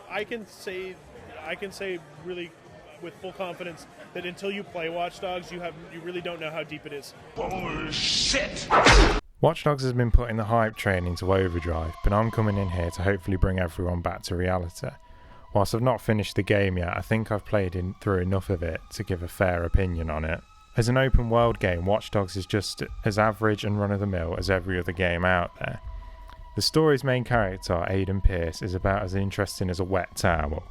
I can say really with full confidence that until you play Watch Dogs, you really don't know how deep it is. Bullshit! Watch Dogs has been putting the hype train into overdrive, but I'm coming in here to hopefully bring everyone back to reality. Whilst I've not finished the game yet, I think I've played through enough of it to give a fair opinion on it. As an open world game, Watch Dogs is just as average and run-of-the-mill as every other game out there. The story's main character, Aiden Pierce, is about as interesting as a wet towel.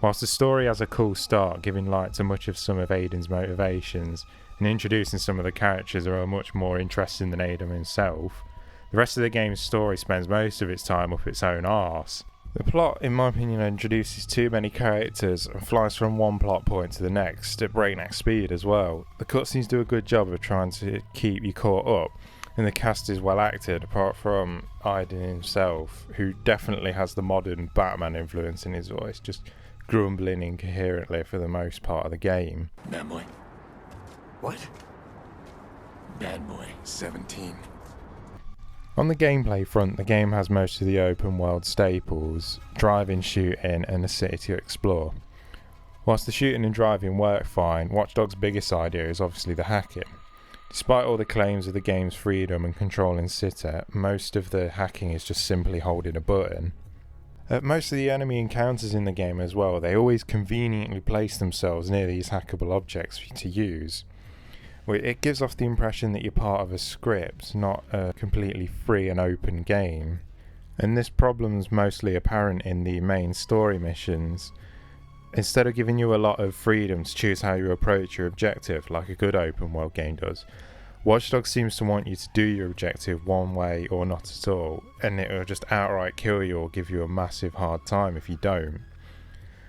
Whilst the story has a cool start, giving light to much of some of Aiden's motivations and introducing some of the characters who are much more interesting than Aiden himself, the rest of the game's story spends most of its time up its own arse. The plot, in my opinion, introduces too many characters and flies from one plot point to the next at breakneck speed as well. The cutscenes do a good job of trying to keep you caught up, and the cast is well acted, apart from Aiden himself, who definitely has the modern Batman influence in his voice, just grumbling incoherently for the most part of the game. Bad boy. What? Bad boy. 17. On the gameplay front, the game has most of the open world staples: driving, shooting, and a city to explore. Whilst the shooting and driving work fine, Watch Dogs' biggest idea is obviously the hacking. Despite all the claims of the game's freedom and controlling city, most of the hacking is just simply holding a button. Most of the enemy encounters in the game as well, they always conveniently place themselves near these hackable objects for you to use. It gives off the impression that you're part of a script, not a completely free and open game. And this problem's mostly apparent in the main story missions. Instead of giving you a lot of freedom to choose how you approach your objective, like a good open world game does, Watch Dogs seems to want you to do your objective one way or not at all, and it will just outright kill you or give you a massive hard time if you don't.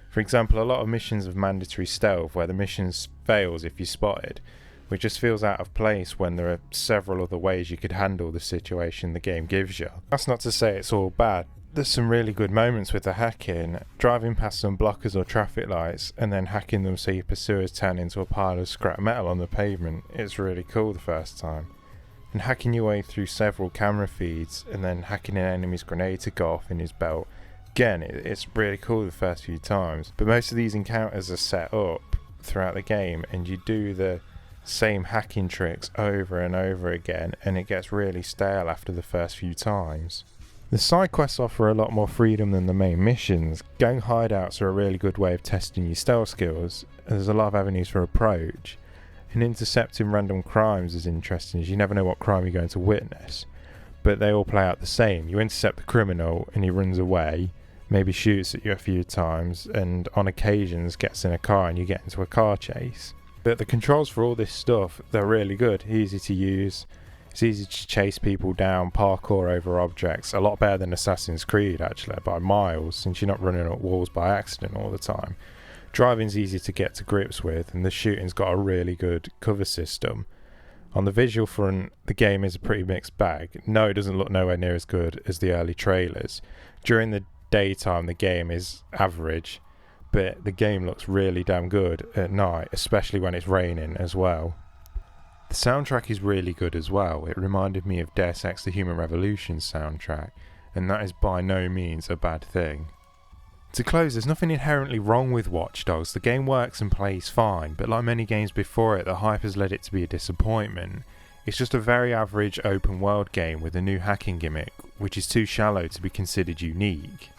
For example, a lot of missions have mandatory stealth where the mission fails if you're spotted, which just feels out of place when there are several other ways you could handle the situation the game gives you. That's not to say it's all bad. There's some really good moments with the hacking, driving past some blockers or traffic lights and then hacking them so your pursuers turn into a pile of scrap metal on the pavement. It's really cool the first time. And hacking your way through several camera feeds and then hacking an enemy's grenade to go off in his belt. Again, it's really cool the first few times, but most of these encounters are set up throughout the game and you do the same hacking tricks over and over again, and it gets really stale after the first few times. The side quests offer a lot more freedom than the main missions. Gang hideouts are a really good way of testing your stealth skills, and there's a lot of avenues for approach. And intercepting random crimes is interesting, as you never know what crime you're going to witness, but they all play out the same. You intercept the criminal and he runs away, maybe shoots at you a few times, and on occasions gets in a car and you get into a car chase. But the controls for all this stuff, they're really good, easy to use. It's easy to chase people down, parkour over objects, a lot better than Assassin's Creed actually, by miles, since you're not running up walls by accident all the time. Driving's easy to get to grips with, and the shooting's got a really good cover system. On the visual front, the game is a pretty mixed bag. No, it doesn't look nowhere near as good as the early trailers. During the daytime, the game is average, but the game looks really damn good at night, especially when it's raining as well. The soundtrack is really good as well. It reminded me of Deus Ex: The Human Revolution soundtrack, and that is by no means a bad thing. To close, there's nothing inherently wrong with Watch Dogs. The game works and plays fine, but like many games before it, the hype has led it to be a disappointment. It's just a very average open world game with a new hacking gimmick, which is too shallow to be considered unique.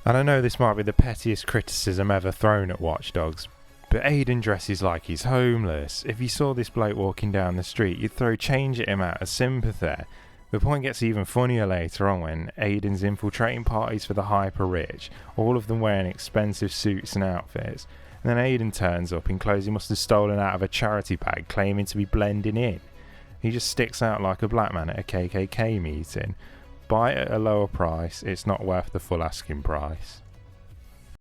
And I know this might be the pettiest criticism ever thrown at Watch Dogs, but Aiden dresses like he's homeless. If you saw this bloke walking down the street, you'd throw change at him out of sympathy. The point gets even funnier later on when Aiden's infiltrating parties for the hyper-rich, all of them wearing expensive suits and outfits, and then Aiden turns up in clothes he must have stolen out of a charity bag, claiming to be blending in. He just sticks out like a black man at a KKK meeting. Buy it at a lower price, it's not worth the full asking price.